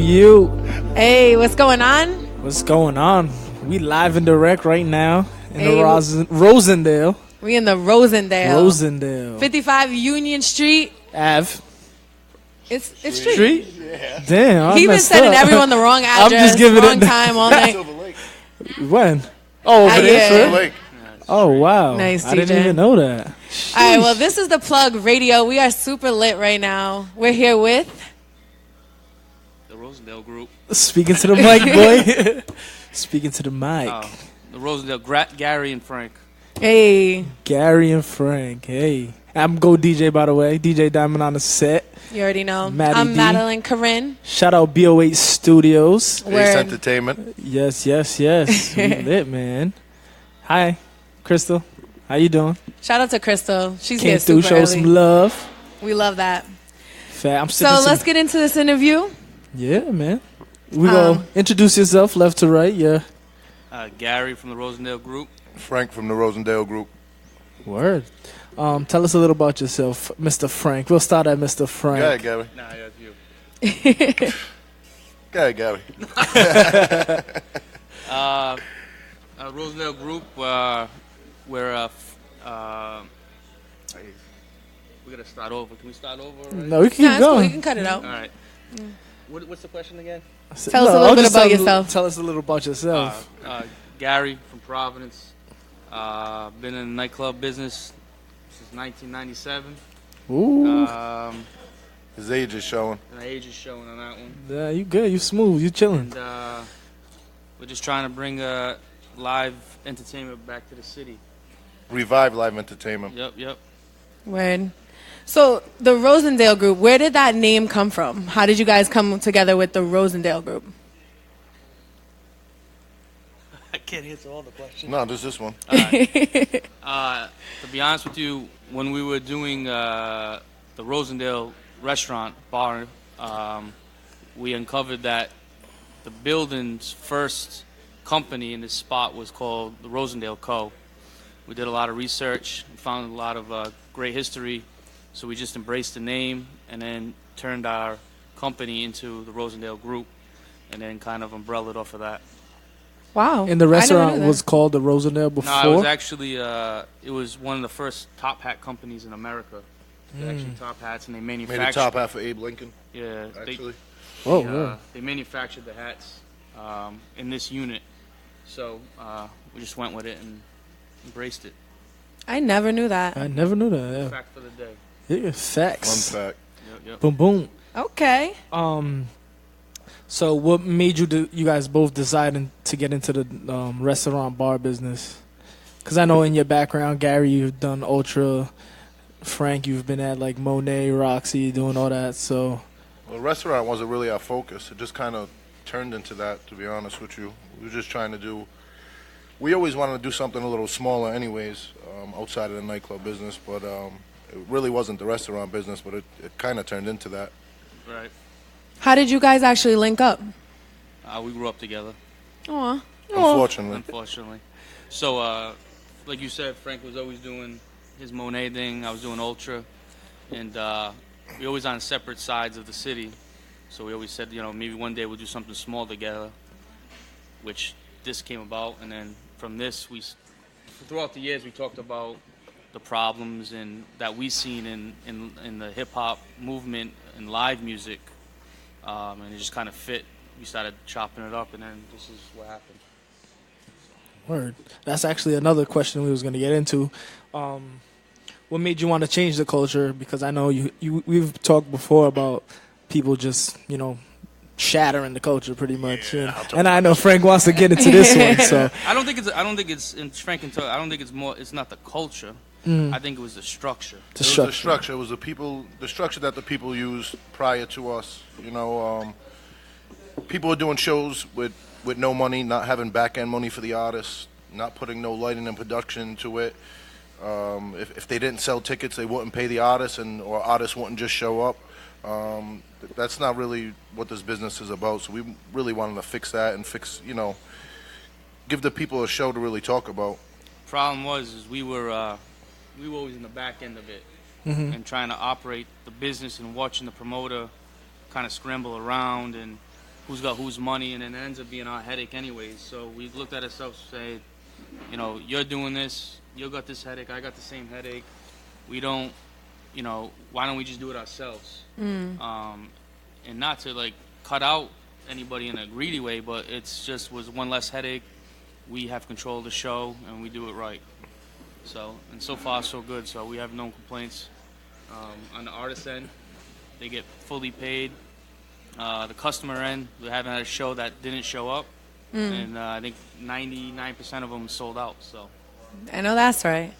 You. Hey, what's going on? What's going on? We live and direct right now in the Rosendale. We in the Rosendale. Rosendale. 55 Union Street. Ave. It's street. Yeah. Damn, He been sending everyone the wrong address, I'm just giving wrong time all night. When? Oh, over there. Yeah. Oh, wow. Nice, I DJ. didn't even know that. All right, well, this is the Plug Radio. We are super lit right now. We're here with the Rosendale Group. Speaking to the mic, boy. Speaking to the mic. The Rosendale, Garry and Frank. Hey. Garry and Frank. Hey. I'm Go DJ, by the way. DJ Diamond on the set. You already know. Maddie I'm D. Madeline Corinne. Shout out BO8 Studios. Ace Entertainment. Yes. We lit, man. Hi, Crystal. How you doing? Shout out to Crystal. She's Came here through, super show early. some love. We love that. I'm so let's get into this interview. Yeah, man. We go introduce yourself left to right. Yeah. Garry from the Rosendale Group. Frank from the Rosendale Group. Word. Tell us a little about yourself, Mr. Frank. We'll start at Mr. Frank. Go ahead, Gary. Nah, that's you. Go ahead, Gary. Rosendale Group. We're we gotta start over. Can we start over? Already? No, we can keep Nah, it's cool. going. You can cut it out. All right. What's the question again? Tell us a little bit about yourself. Tell us a little about yourself. Gary from Providence. Been in the nightclub business since 1997. Ooh. His age is showing. My age is showing on that one. Yeah, you good. You smooth. You chilling. And we're just trying to bring live entertainment back to the city. Revive live entertainment. Yep. Word. So the Rosendale Group, where did that name come from? How did you guys come together with the Rosendale Group? I can't answer all the questions. No, there's this one. To be honest with you, when we were doing the Rosendale restaurant bar, we uncovered that the building's first company in this spot was called the Rosendale Co. We did a lot of research, found a lot of great history, so we just embraced the name and then turned our company into the Rosendale Group and then kind of umbrellaed off of that. Wow. And the restaurant was called the Rosendale before? No, it was actually, it was one of the first top hat companies in America. Actually top hats, and they manufactured. Made a top hat for Abe Lincoln. Yeah. Actually. They manufactured the hats in this unit. So we just went with it and embraced it. I never knew that. I never knew that. Yeah. Fact for the day. Yeah, facts. Fun fact. Yep. Boom, boom. Okay. So what made you guys both decide to get into the restaurant bar business? Because I know in your background, Gary, you've done Ultra. Frank, you've been at like Monet, Roxy, doing all that. So, Well, restaurant wasn't really our focus. It just kind of turned into that, to be honest with you. We were just trying to do. We always wanted to do something a little smaller, anyways, outside of the nightclub business. But it really wasn't the restaurant business, but it kind of turned into that. Right. How did you guys actually link up? We grew up together, Aw. Unfortunately. So, like you said, Frank was always doing his Monet thing. I was doing Ultra. And we always on separate sides of the city. So we always said, maybe one day we'll do something small together, which this came about. And then from this, throughout the years, we talked about the problems and that we seen in the hip-hop movement and live music. And it just kind of fit. We started chopping it up, and then this is what happened. word. That's actually another question we was going to get into. What made you want to change the culture? Because I know we've talked before about people just, shattering the culture pretty much. And I know Frank wants to get into this one. So I don't think it's in Frank and I don't think it's more. It's not the culture. I think it was the structure. It was the structure. It was the structure that the people used prior to us. People were doing shows with no money, not having back end money for the artists, not putting no lighting and production to it. If they didn't sell tickets, they wouldn't pay the artists, or artists wouldn't just show up. That's not really what this business is about. So we really wanted to fix that and give the people a show to really talk about. Problem was we were always in the back end of it and trying to operate the business and watching the promoter kind of scramble around and who's got whose money, and then it ends up being our headache anyways. So we looked at ourselves and said, you're doing this, you got this headache, I got the same headache. We don't, why don't we just do it ourselves? And not to cut out anybody in a greedy way, but it's just was one less headache. We have control of the show and we do it right. So far so good. So we have no complaints. On the artist end, they get fully paid. The customer end, we haven't had a show that didn't show up, and I think 99% of them sold out. So I know that's right.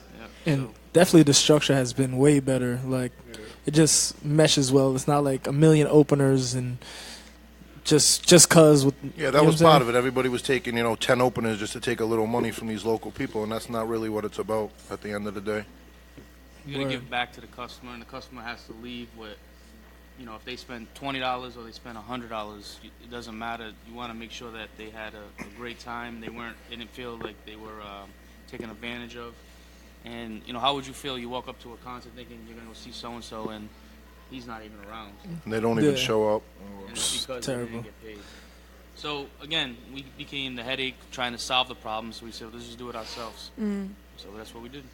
Yeah. And definitely the structure has been way better. It just meshes well. It's not like a million openers and just cause. That was part of it. Everybody was taking 10 openers just to take a little money from these local people, and that's not really what it's about at the end of the day. You gotta give back to the customer, and the customer has to leave with. If they spend $20 or they spend $100, it doesn't matter. You want to make sure that they had a great time. They didn't feel like they were taken advantage of, And how would you feel? You walk up to a concert thinking you're gonna go see so and so, and he's not even around. And they don't even Yeah. show up. And it's because terrible. they didn't get paid. So again, we became the headache trying to solve the problem. So we said, let's just do it ourselves. So that's what we did.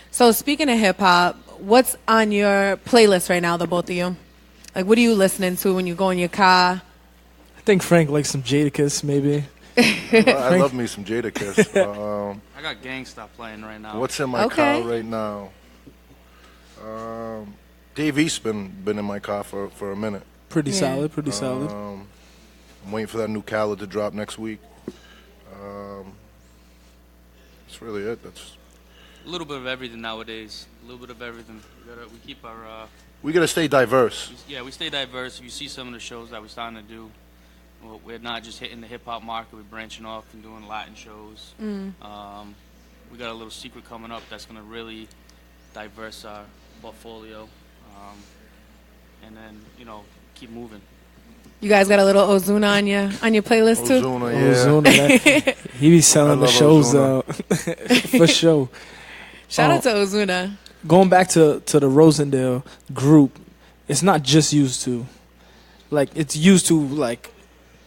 So speaking of hip hop, what's on your playlist right now, the both of you? Like, what are you listening to when you go in your car? I think Frank likes some Jadakiss, maybe. I love me some Jadakiss. I got Gangsta playing right now. What's in my Okay. car right now? Dave East's been in my car for a minute. Pretty Yeah. solid, pretty solid. I'm waiting for that new Khaled to drop next week. That's really it. That's A little bit of everything nowadays. A little bit of everything. We keep our. we gotta stay diverse. We stay diverse. If you see some of the shows that we're starting to do, well, we're not just hitting the hip hop market. We're branching off and doing Latin shows. We got a little secret coming up that's going to really diverse our portfolio, and then keep moving. You guys got a little Ozuna on your playlist too? Ozuna, yeah. Ozuna, he be selling I the love shows Ozuna. out for sure. Shout out to Ozuna. Going back to the Rosendale Group, it's not just used to, like it's used to like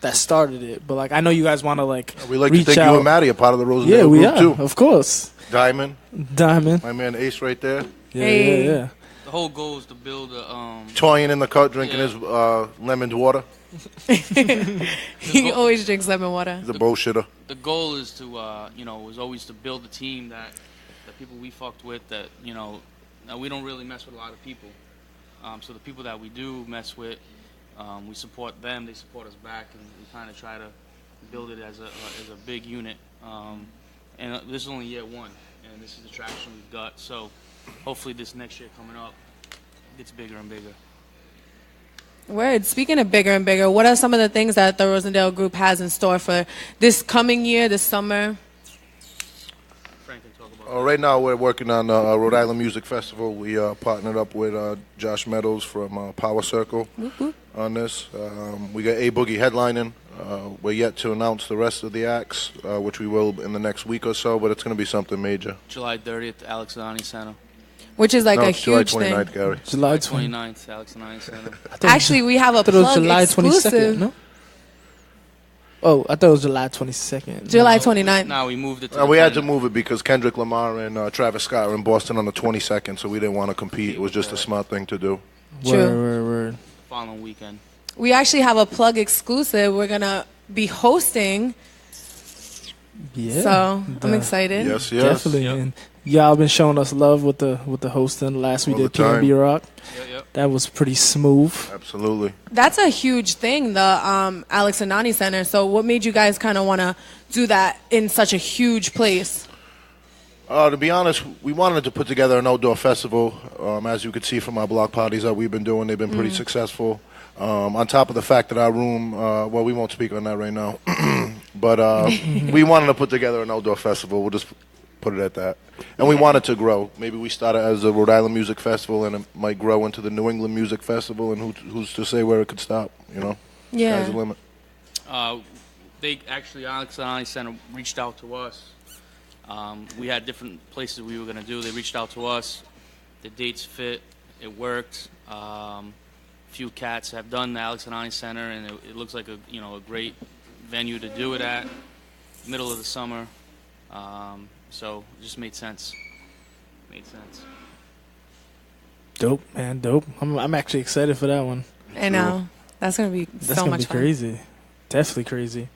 that started it, but like I know you guys want to like We like to reach think out. you and Maddie are part of the Rosendale Yeah, we Group are, too. of course. Diamond, Diamond, my man Ace right there, yeah, Hey. yeah. The whole goal is to build a. toying in the cut, drinking Yeah. his lemon water. He always drinks lemon water. He's a bullshitter. The goal is to was always to build a team that the people we fucked with that now we don't really mess with a lot of people. So the people that we do mess with, we support them. They support us back, and we kind of try to build it as a big unit. And this is only year one, and this is the traction we've got. So hopefully this next year coming up gets bigger and bigger. Word. Speaking of bigger and bigger, what are some of the things that the Rosendale Group has in store for this coming year, this summer? Frank can talk about Right now we're working on Rhode Island Music Festival. We partnered up with Josh Meadows from Power Circle on this. We got A Boogie headlining. We're yet to announce the rest of the acts, which we will in the next week or so, but it's going to be something major. July 30th, Alex Anani Center. Which is like No, a it's July huge 29th, thing. Gary. July 20. 29th, Alex Anani Center. Actually, we have a I thought it was plug July exclusive. 22nd. No. Oh, I thought it was July 22nd. July 29th. Now we moved it to We the had to 29th. move it because Kendrick Lamar and Travis Scott are in Boston on the 22nd, so we didn't want to compete. It was just a smart thing to do. True. Word. Following weekend. We actually have a plug exclusive. We're going to be hosting. Yeah. So I'm excited. Yes. Definitely. Yep. And y'all been showing us love with the hosting. Last we All did the time. PNB Rock. Yep. That was pretty smooth. Absolutely. That's a huge thing, the Alex Anani Center. So what made you guys kind of want to do that in such a huge place? To be honest, we wanted to put together an outdoor festival. As you could see from our block parties that we've been doing, they've been pretty successful. On top of the fact that our room, well, we won't speak on that right now, but we wanted to put together an outdoor festival. We'll just put it at that. And we wanted to grow. Maybe we started as a Rhode Island Music Festival, and it might grow into the New England Music Festival, and who's to say where it could stop, Sky's the Yeah. limit. They actually, Alex Anani Center reached out to us. We had different places we were going to do. They reached out to us. The dates fit. It worked. Few cats have done the Alex Anani Center, and it looks like a great venue to do it at. Middle of the summer. So it just made sense. Dope, man. Dope. I'm actually excited for that one. I know. That's going to be That's so gonna much be fun. crazy. Definitely crazy.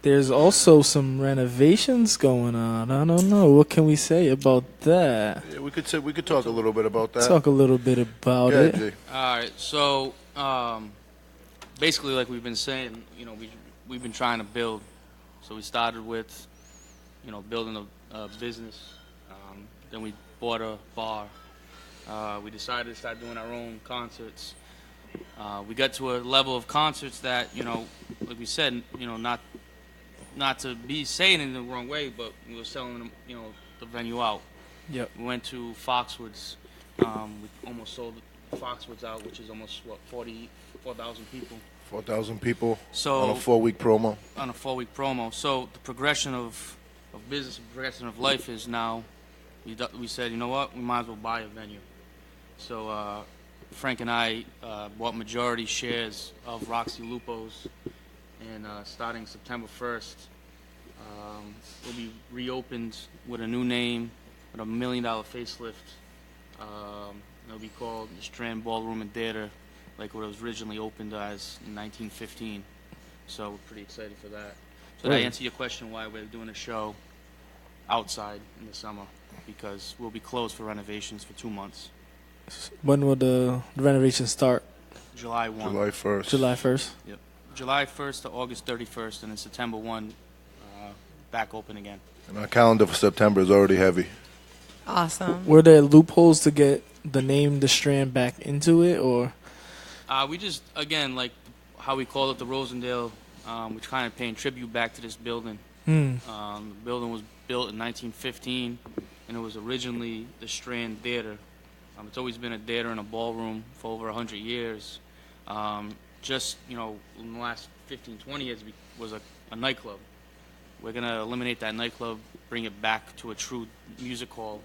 There's also some renovations going on. I don't know. What can we say about that? Yeah, we could talk a little bit about that. Talk a little bit about Yeah, it. G. All right, so basically, like we've been saying, we've been trying to build. So we started with, building a business. Then we bought a bar. We decided to start doing our own concerts. We got to a level of concerts that, like we said, not to be saying it in the wrong way, but we were selling them, the venue out. Yep. We went to Foxwoods. We almost sold Foxwoods out, which is almost 4,000 people 4,000 people So on a 4-week promo. on a 4-week promo. So the progression of of business and progression of life is now we said, you know what, we might as well buy a venue. So Frank and I bought majority shares of Roxy Lupo's, and starting September 1st, we'll be reopened with a new name, with $1 million facelift. It'll be called the Strand Ballroom and Theater, like what it was originally opened as in 1915. So we're pretty excited for that. So to answer your question why we're doing a show outside in the summer, because we'll be closed for renovations for 2 months. When will the renovations start? July 1. July 1st. July 1st? Yep. July 1st to August 31st, and then September 1, back open again. And our calendar for September is already heavy. Awesome. Were there loopholes to get the name The Strand back into it, or? We just, again, like how we call it the Rosendale, we're kind of paying tribute back to this building. The building was built in 1915, and it was originally the Strand Theater. It's always been a theater and a ballroom for over 100 years. Just, in the last 15, 20 years, it was a nightclub. We're going to eliminate that nightclub, bring it back to a true music hall,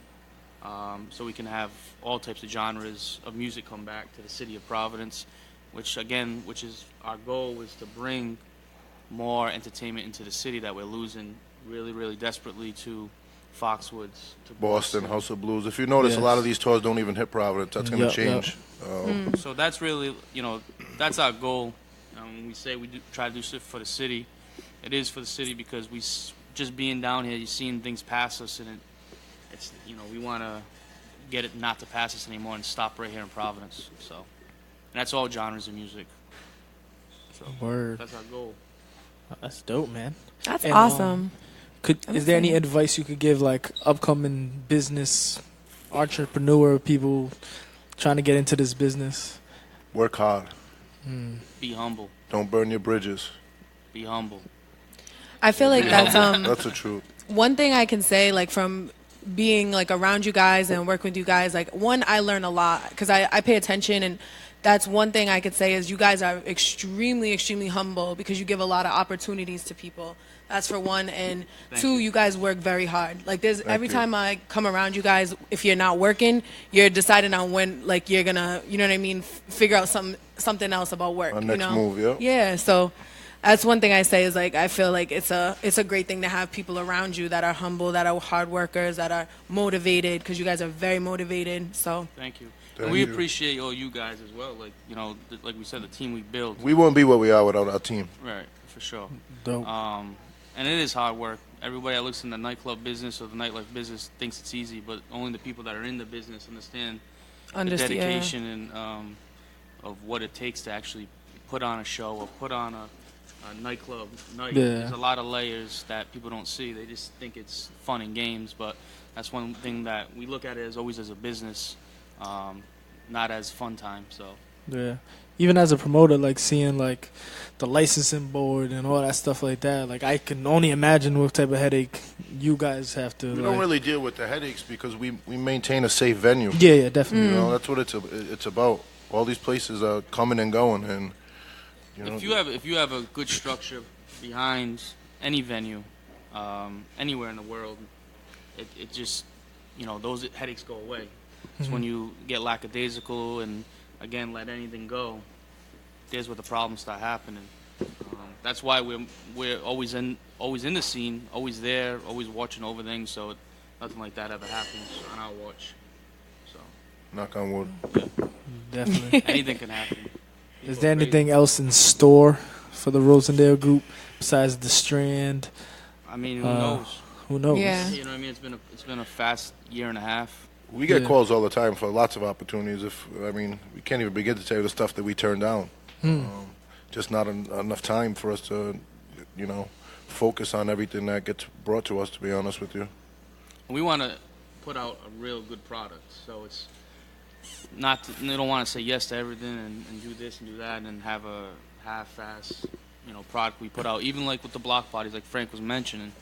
so we can have all types of genres of music come back to the city of Providence, which is our goal, is to bring more entertainment into the city that we're losing really, really desperately to Foxwoods, to Boston, House of Blues. If you notice, a lot of these tours don't even hit Providence. That's going to change. So that's really, that's our goal. When we say try to do stuff for the city, it is for the city, because just being down here, you're seeing things pass us, and it's we want to get it not to pass us anymore and stop right here in Providence. So, and that's all genres of music. So Word. That's our goal. That's dope, man. That's And, awesome. Is there any advice you could give, like upcoming business entrepreneur people trying to get into this business? Work hard. Be humble. Don't burn your bridges. Be humble. I feel like that's That's the truth. one thing I can say, like, from being like around you guys and working with you guys, like, one, I learn a lot because I pay attention, and that's one thing I could say is you guys are extremely, extremely humble because you give a lot of opportunities to people. That's for one. And two, you guys work very hard. Like, there's every time I come around you guys, if you're not working, you're deciding on when, like, you're gonna, you know what I mean, figure out something else about work. Our next you know? move, yeah. Yeah. So that's one thing I say is, like, I feel like it's a great thing to have people around you that are humble, that are hard workers, that are motivated, because you guys are very motivated. So Thank you. Thank And we you. appreciate all you guys as well. Like, like we said, the team we build. We wouldn't be what we are without our team. Right, for sure. Dope. And it is hard work. Everybody that looks in the nightclub business or the nightlife business thinks it's easy, but only the people that are in the business understand the dedication and of what it takes to actually put on a show or put on a nightclub night. Yeah. There's a lot of layers that people don't see. They just think it's fun and games, but that's one thing that we look at it as always as a business, not as fun time. So Yeah. Even as a promoter, like seeing like the licensing board and all that stuff like that, like I can only imagine what type of headache you guys have to. We don't really deal with the headaches because we maintain a safe venue. Yeah, definitely. You know, that's what it's about. All these places are coming and going, and if you have a good structure behind any venue, anywhere in the world, it just those headaches go away. It's when you get lackadaisical and again let anything go. There's where the problems start happening. That's why we're always in the scene, always there, always watching over things. So nothing like that ever happens on our watch. So knock on wood. Definitely. anything can happen. Is there anything else in store for the Rosendale Group besides the Strand? I mean, who knows? Who knows? Yeah. You know what I mean? It's been a fast year and a half. We get calls all the time for lots of opportunities. We can't even begin to tell you the stuff that we turn down. Just not enough time for us to, focus on everything that gets brought to us, to be honest with you. We want to put out a real good product. So it's not, they don't want to say yes to everything and do this and do that and have a half-ass, product we put out. Even like with the block parties, like Frank was mentioning,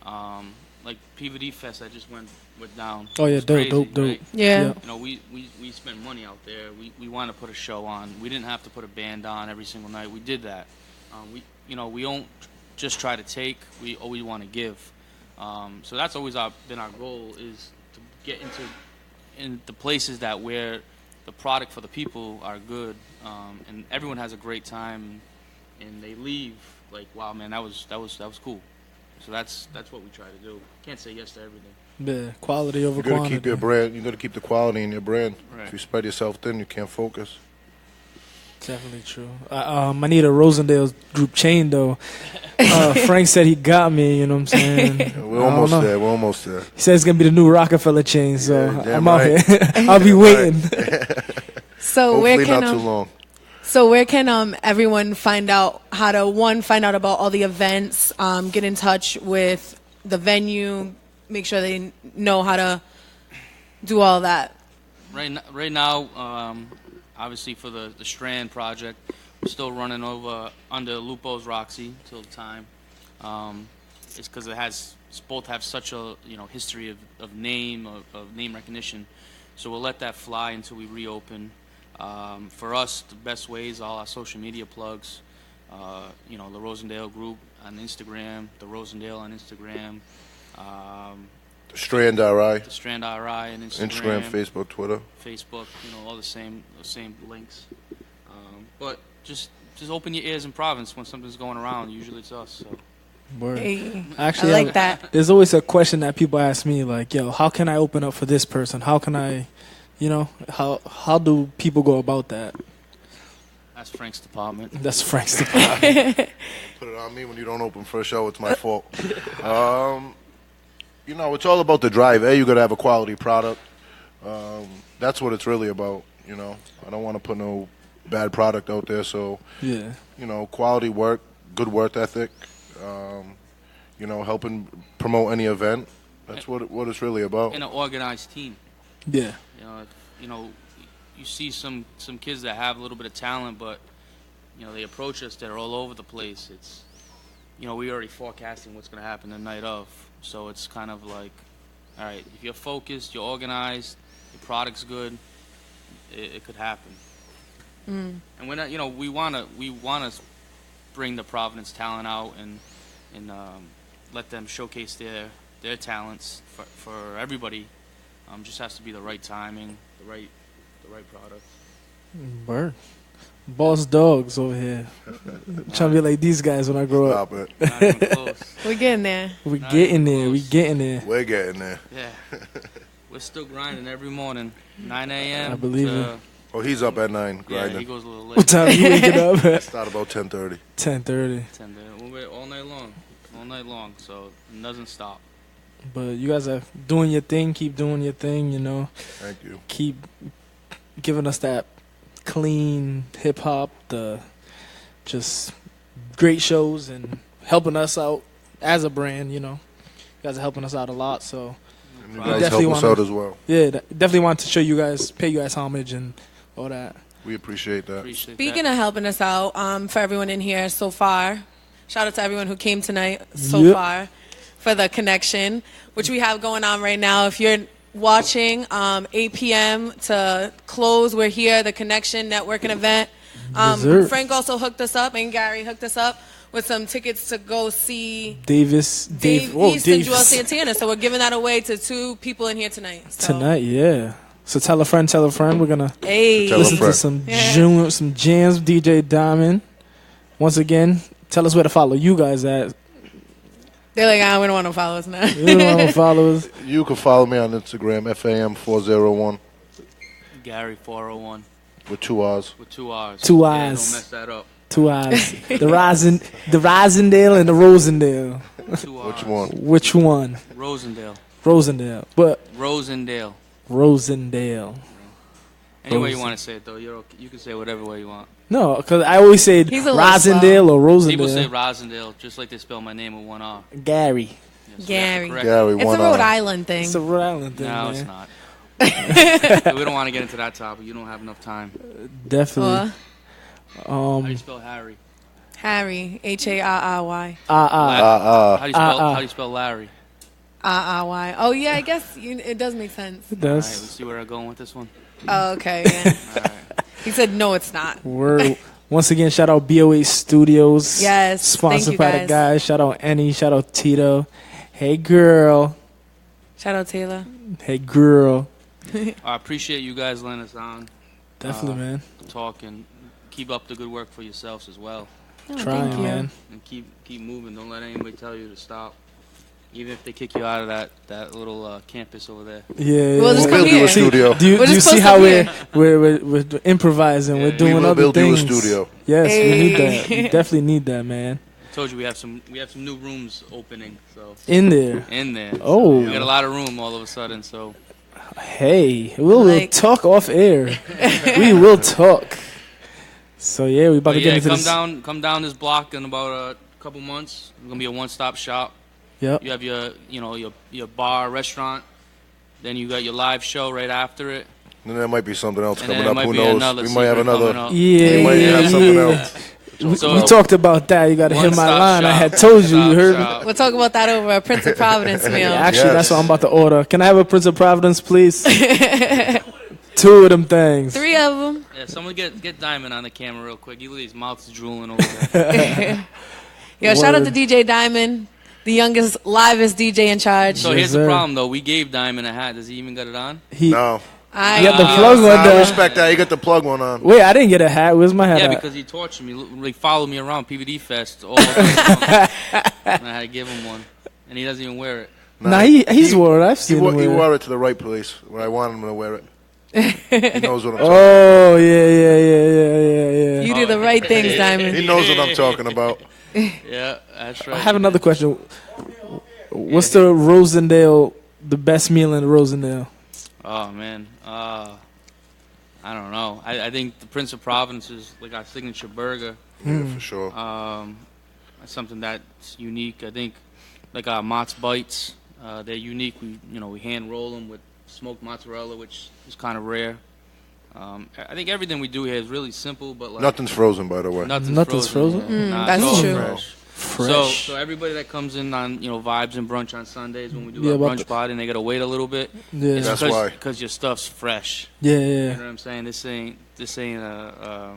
like PVD Fest that just went down. Oh yeah, It was dope. right? Yeah. We spent money out there. We want to put a show on. We didn't have to put a band on every single night. We did that. We don't just try to take. We always want to give. So that's always been our goal, is to get in the places that where the product for the people are good, and everyone has a great time, and they leave like, wow, man, that was cool. So that's what we try to do. Can't say yes to everything. Yeah, quality over You got to quantity. keep your brand. You got to keep the quality in your brand. Right. If you spread yourself thin, you can't focus. Definitely true. I need a Rosendale Group chain though. Frank said he got me. You know what I'm saying? We're almost there. We're almost there. He said it's gonna be the new Rockefeller chain. So Yeah, damn I'm out right. here. I'll be waiting. So Hopefully not too long. So where can everyone find out how to find out about all the events, get in touch with the venue, make sure they know how to do all that? Right now, obviously for the Strand project, we're still running under Lupo's Roxy till the time. It's because both have such a history of name recognition, so we'll let that fly until we reopen. For us, the best way is all our social media plugs. The Rosendale Group on Instagram, the Rosendale on Instagram, Strand RI. the Strand RI on Instagram, Facebook, Twitter. Facebook, all the same links. But just open your ears in Providence when something's going around. Usually it's us. So. Word. Hey, Actually, I like that. There's always a question that people ask me, like, "Yo, how can I open up for this person? How can I, how do people go about that?" That's Frank's department. That's Frank's department. Put it on me when you don't open for a show. It's my fault. It's all about the drive. You got to have a quality product. That's what it's really about. I don't want to put no bad product out there. So, Yeah. Quality work, good work ethic. Helping promote any event. That's what it's really about. And an organized team. Yeah. You see some kids that have a little bit of talent, but they approach us. They're all over the place. It's we already forecasting what's going to happen the night of, so it's kind of like, all right, if you're focused, you're organized, your product's good, it could happen. And we're not, we wanna bring the Providence talent out and let them showcase their talents for everybody. Just has to be the right timing, the right product. Word. Boss dogs over here. Trying to be like these guys when I grow up. Stop it. Not even close. We're getting there. We Not getting even there. We close. getting there. We're getting there. Yeah, we're still grinding every morning, 9 a.m. I believe it. Oh, he's up at 9 Yeah, grinding. he goes a little late. What time you waking up at? Start about 10:30. 10:30. 10 We'll wait all night long, so it doesn't stop. But you guys are doing your thing. Keep doing your thing. Thank you. Keep giving us that clean hip hop, the just great shows, and helping us out as a brand. You guys are helping us out a lot. So And you We guys definitely help us wanna- out as well. yeah, definitely want to pay you guys homage and all that. We appreciate that. Appreciate Speaking that. of helping us out, for everyone in here so far, shout out to everyone who came tonight so Yep. far for the connection, which we have going on right now. If you're watching, 8 p.m. to close, we're here, the Connection Networking event. Yes, sir. Frank also hooked us up, and Gary hooked us up with some tickets to go see Dave East and Joel Davis. Santana. So we're giving that away to 2 people in here tonight. So, Tonight, yeah. So tell a friend. We're gonna Hey. Tell a listen to friend. some Yeah. some jams. DJ Diamond. Once again, tell us where to follow you guys at. They're like, we don't want to follow us now. You don't want to follow us. You can follow me on Instagram, FAM401 Gary 401 with 2 R's. with 2 R's. Two Yeah, I's. don't mess that up. 2 eyes. the Rosendale and the Rosendale. 2 R's. Which one? Which one? Rosendale. Rosendale. But Rosendale. Rosendale. Any way you Rosen- want to say it, though, you can say whatever way you want. No, because I always said He's a little Rosendale or Rosendale. People say Rosendale just like they spell my name with 1 R. Gary. Yes, Gary. correct. Gary, It's a 1 Rhode R. Island thing. It's a Rhode Island thing, No, man. it's not. We don't want to get into that topic. You don't have enough time. Definitely. How do you spell Harry? Harry, Harry. How do you spell Larry? RRY. Oh, yeah, I guess it does make sense. It All right, does. let's see where I'm going with this one. Oh, okay. Yeah. All right. He said, no, it's not. Word. Once again, shout out BOA Studios. Yes, Sponsored thank you, by the guys. guys. Shout out Annie. Shout out Tito. Hey, girl. Shout out Taylor. Hey, girl. I appreciate you guys letting us on. Definitely, man. Talk and keep up the good work for yourselves as well. Oh, Trying, thank you. man. And keep moving. Don't let anybody tell you to stop. Even if they kick you out of that little campus over there. Yeah. We'll just come build you here. a studio. Do you We'll just see post how up we're improvising? Yeah, We're we doing will other build you a things. studio. Yes, we need Hey. that. We definitely need that, man. Told you we have some new rooms opening. So In there. in there. Oh. So we got a lot of room all of a sudden. So Hey, we'll Like- talk off air. We will talk. So yeah, we about to but get yeah, into this. come down this block in about a couple months. It's gonna be a one-stop shop. Yep. You have your bar, restaurant. Then you got your live show right after it. And there might be something else And coming then up. there Who might be knows? another We might have secret another. coming up. Yeah, We might have something else. We So- talked about that. You got to hit my One-stop line. I shop. had told you. You One-stop heard me. shop. We'll talk about that over a Prince of Providence meal. Actually, Yes. that's what I'm about to order. Can I have a Prince of Providence, please? 2 of them things. 3 of them. Yeah, someone get Diamond on the camera real quick. You look, his mouth's drooling over there. Yo, shout out to Word. DJ Diamond, the youngest, livest DJ in charge. So Yes, here's the sir. problem, though. We gave Diamond a hat. Does he even got it on? He, No. I You got the plug one I there. respect that. You got the plug one on. Wait, I didn't get a hat. Where's my hat? Yeah, at? because he tortured me. He followed me around PVD Fest all day long. And I had to give him one, and he doesn't even wear it. Nah, he's wore it. I've seen him He wear it. wore it to the right place where I wanted him to wear it. He knows what I'm talking Oh yeah. You do the right things, Diamond. He knows what I'm talking about. Yeah, that's right. I have another question. What's the Rosendale? The best meal in Rosendale? Oh man, I don't know. I think the Prince of Providence is like our signature burger. Yeah, for sure. That's something that's unique. I think like our Mott's Bites, they're unique. We hand roll them with smoked mozzarella, which is kind of rare. I think everything we do here is really simple, but like Nothing's frozen, by the way. Nothing's frozen? Yeah. that's it's all true. fresh. Fresh. So everybody that comes in on Vibes and Brunch on Sundays when we do Yeah, our about brunch party and they gotta wait a little bit. Yeah. That's why. Because your stuff's fresh. Yeah. You know what I'm saying? This ain't a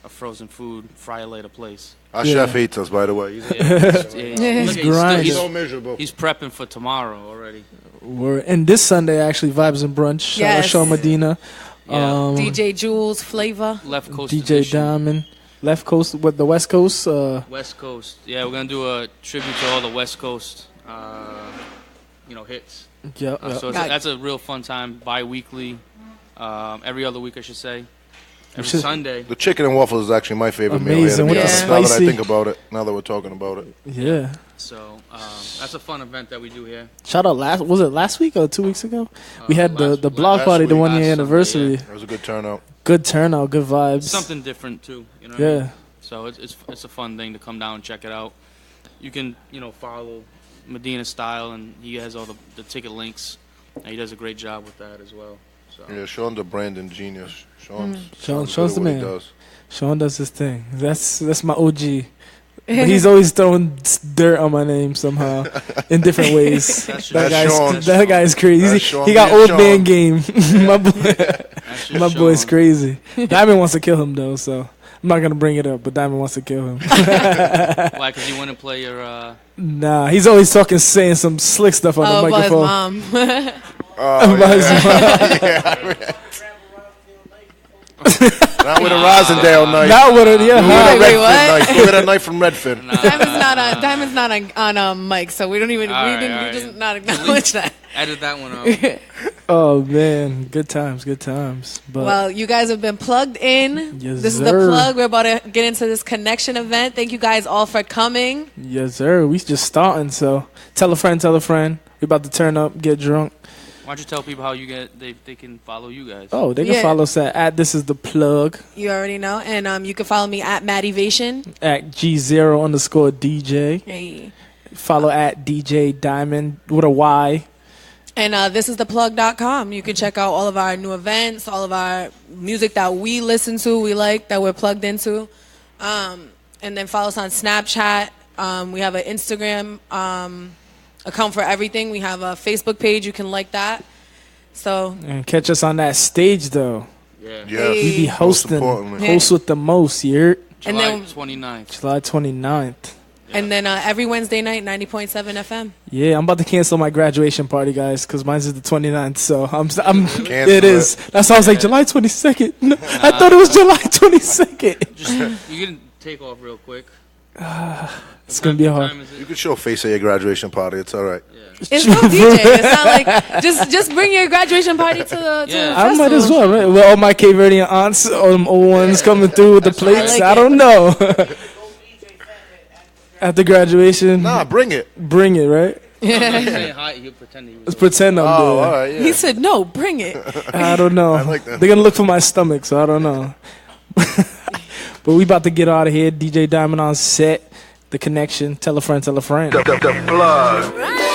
frozen food fryer later place. Our Yeah. chef hates us, by the way. Yeah, He's grinding. He's so miserable. He's prepping for tomorrow already. And this Sunday, actually, Vibes and Brunch. Shout out Yes. Shaw Medina. Yeah. DJ Jules, Flavor. Left Coast DJ edition. Diamond. Left Coast, what, the West Coast? West Coast. Yeah, we're gonna do a tribute to all the West Coast, hits. Yeah. So that's a real fun time. Bi-weekly, every other week I should say. Every should- Sunday. The chicken and waffles is actually my favorite meal. Amazing, with the Now that I spicy- think about it, now that we're talking about it. Yeah. So that's a fun event that we do here. Shout out was it last week or 2 weeks ago? We had the last- block last party, the week. 1 year Last Sunday, anniversary. yeah. It was a good turnout. Good turnout, good vibes. Something different too. You know what I mean? Yeah. So it's a fun thing to come down and check it out. You can follow Medina Style, and he has all the ticket links, and he does a great job with that as well. So Yeah, Sean's a branding genius. Sean's Sean's good at the what he man. does. Sean does his thing. That's my OG. But he's always throwing dirt on my name somehow in different ways. That's that Sean. guy's that guy's crazy. That's Sean He got being old Sean. man game. my boy, that's just my boy's Sean. crazy. Diamond wants to kill him though, so I'm not gonna bring it up. But Diamond wants to kill him. Why? Because you want to play your. Nah, he's always saying some slick stuff on Oh, the about his microphone. mom. Oh, About his yeah. mom. Not with a Rosendale knife. Not with it, yeah. With a huh? Wait, Redfin what? knife. With a knife from Redfin. Diamond's not on mic, so we don't even All right, we all right. just not acknowledge that. Edit that one out. Oh man, good times, good times. But Well, you guys have been plugged in. Yes, This is the sir. plug. We're about to get into this connection event. Thank you guys all for coming. yes, sir. We just starting, so tell a friend, tell a friend. We about to turn up, get drunk. Why don't you tell people how they can follow you guys? Oh, they can Yeah. follow us at This Is The Plug, You already know. And you can follow me at Maddivation. at G0_DJ. Hey. Follow at DJ Diamond with a Y. And this is theplug.com. You can check out all of our new events, all of our music that we listen to, we like, that we're plugged into. And then follow us on Snapchat. We have an Instagram account for everything. We have a Facebook page. You can like that. So, And catch us on that stage, though. Yeah. Yes. We be Most hosting. importantly. Host with the most, you heard? And July then- 29th. July 29th. And then every Wednesday night, 90.7 FM. Yeah, I'm about to cancel my graduation party, guys, because mine's is the 29th. So I'm Cancel it is. That's why I was like July 22nd. No, I thought it was July 22nd. Just you can take off real quick. It's gonna be hard. You could show face at your graduation party. It's all right. It's no DJ. It's not like just bring your graduation party to the Yeah. I might as well, right? With all my Cape Verdean aunts, all them old ones coming through with the plates. I don't know. At the graduation, Nah, bring it. bring it, right? Say hi, he'll pretend he was. Let's pretend I'm Oh, there. all right. Yeah. He said, "No, bring it." I don't know. I like that. They're gonna look for my stomach, so I don't know. But we about to get out of here. DJ Diamond on set. The Connection. Tell a friend. Tell a friend. The plug.